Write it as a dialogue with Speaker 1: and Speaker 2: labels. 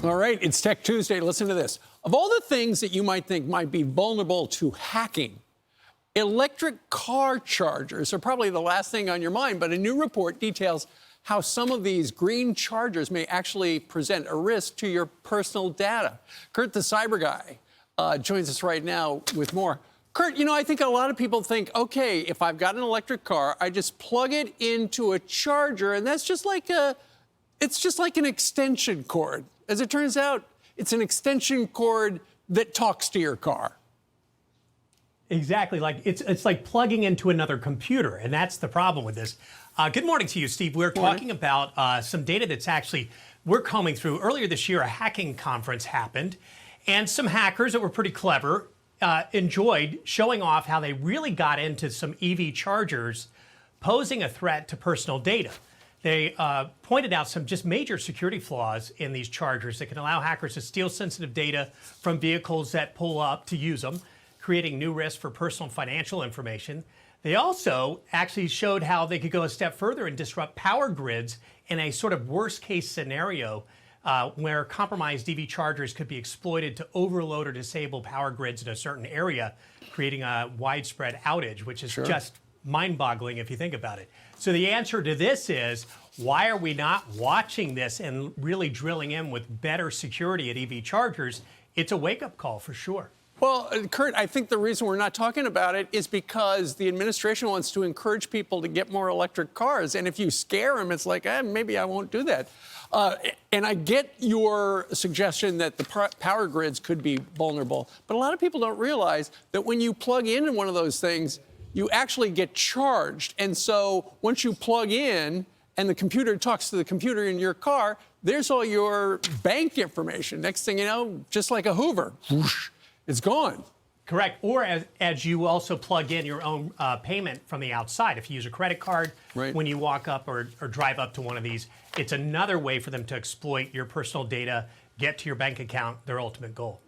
Speaker 1: All right, it's Tech Tuesday. Listen to this. Of all the things that you might think might be vulnerable to hacking, electric car chargers are probably the last thing on your mind, but a new report details how some of these green chargers may actually present a risk to your personal data. Kurt, the CyberGuy, joins us right now with more. Kurt, you know, I think a lot of people think, okay, if I've got an electric car, I just plug it into a charger, and that's just like it's just like an extension cord. As it turns out, it's an extension cord that talks to your car.
Speaker 2: Exactly. Like it's like plugging into another computer, and that's the problem with this. Good morning to you, Steve. We're talking about some data that's actually we're combing through. Earlier this year, a hacking conference happened, and some hackers that were pretty clever enjoyed showing off how they really got into some EV chargers, posing a threat to personal data. They pointed out some just major security flaws in these chargers that can allow hackers to steal sensitive data from vehicles that pull up to use them, creating new risks for personal and financial information. They also actually showed how they could go a step further and disrupt power grids in a sort of worst case scenario where compromised EV chargers could be exploited to overload or disable power grids in a certain area, creating a widespread outage, which is just mind-boggling if you think about it. So the answer to this is, why are we not watching this and really drilling in with better security at EV chargers? It's a wake-up call for sure.
Speaker 1: Well, Kurt, I think the reason we're not talking about it is because the administration wants to encourage people to get more electric cars. And if you scare them, it's like, maybe I won't do that. And I get your suggestion that the power grids could be vulnerable. But a lot of people don't realize that when you plug into one of those things, you actually get charged. And so once you plug in and the computer talks to the computer in your car, there's all your bank information. Next thing you know, just like a Hoover, whoosh, it's gone.
Speaker 2: Correct. Or as you also plug in your own payment from the outside. If you use a credit card when you walk up or drive up to one of these, it's another way for them to exploit your personal data, get to your bank account, their ultimate goal.